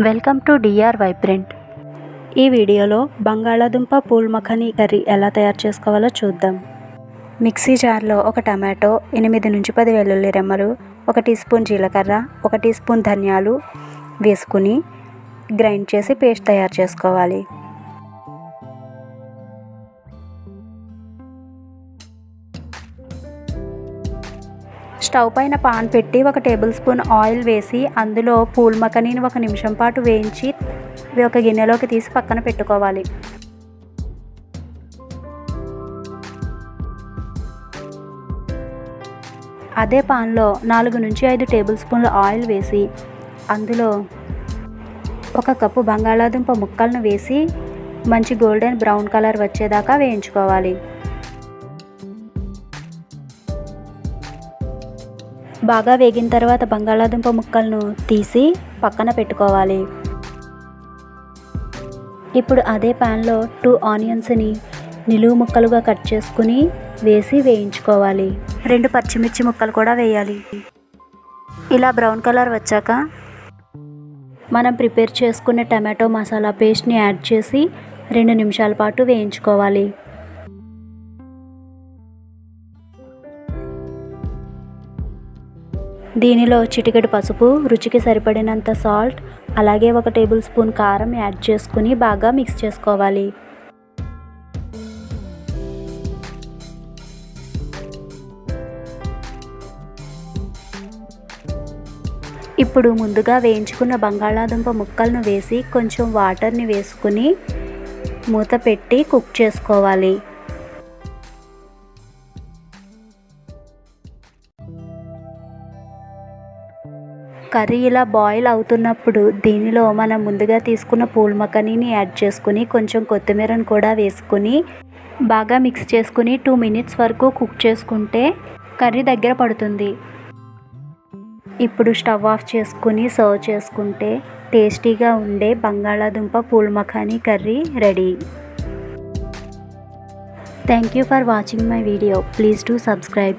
Welcome to DR vibrant. ఈ వీడియోలో బంగాళాదుంప పూల్ మఖనీ కర్రీ ఎలా తయారు చేసుకోవాలో చూద్దాం. మిక్సీ జార్లో ఒక టమాటో, 8 నుంచి 10 వెల్లుల్లి రెమ్మలు, 1 టీ స్పూన్ జీలకర్ర, 1 టీ స్పూన్ ధనియాలు వేసుకుని గ్రైండ్ చేసి పేస్ట్ తయారు చేసుకోవాలి. స్టవ్ పైన పాన్ పెట్టి 1 టేబుల్ స్పూన్ ఆయిల్ వేసి అందులో పూల్ మఖనీని 1 నిమిషం పాటు వేయించి ఒక గిన్నెలోకి తీసి పక్కన పెట్టుకోవాలి. అదే పాన్లో 4 నుంచి 5 టేబుల్ స్పూన్ల ఆయిల్ వేసి అందులో 1 కప్పు బంగాళాదుంప ముక్కలను వేసి మంచి గోల్డెన్ బ్రౌన్ కలర్ వచ్చేదాకా వేయించుకోవాలి. బాగా వేగిన తర్వాత బంగాళాదుంప ముక్కలను తీసి పక్కన పెట్టుకోవాలి. ఇప్పుడు అదే ప్యాన్లో 2 ఆనియన్స్ని నిలువు ముక్కలుగా కట్ చేసుకుని వేసి వేయించుకోవాలి. 2 పచ్చిమిర్చి ముక్కలు కూడా వేయాలి. ఇలా బ్రౌన్ కలర్ వచ్చాక మనం ప్రిపేర్ చేసుకున్న టమాటో మసాలా పేస్ట్ని యాడ్ చేసి 2 నిమిషాల పాటు వేయించుకోవాలి. దీనిలో చిటికెడు పసుపు, రుచికి సరిపడినంత సాల్ట్, అలాగే 1 టేబుల్ స్పూన్ కారం యాడ్ చేసుకుని బాగా మిక్స్ చేసుకోవాలి. ఇప్పుడు ముందుగా వేయించుకున్న బంగాళాదుంప ముక్కలను వేసి కొంచెం వాటర్ని వేసుకుని మూత పెట్టి కుక్ చేసుకోవాలి. కర్రీ ఇలా బాయిల్ అవుతున్నప్పుడు దీనిలో మనం ముందుగా తీసుకున్న పూల్ మఖనీని యాడ్ చేసుకుని కొంచెం కొత్తిమీరను కూడా వేసుకుని బాగా మిక్స్ చేసుకుని 2 మినిట్స్ వరకు కుక్ చేసుకుంటే కర్రీ దగ్గర పడుతుంది. ఇప్పుడు స్టవ్ ఆఫ్ చేసుకుని సర్వ్ చేసుకుంటే టేస్టీగా ఉండే బంగాళాదుంప pool makhani curry ready. Thank you for watching my video. Please do subscribe.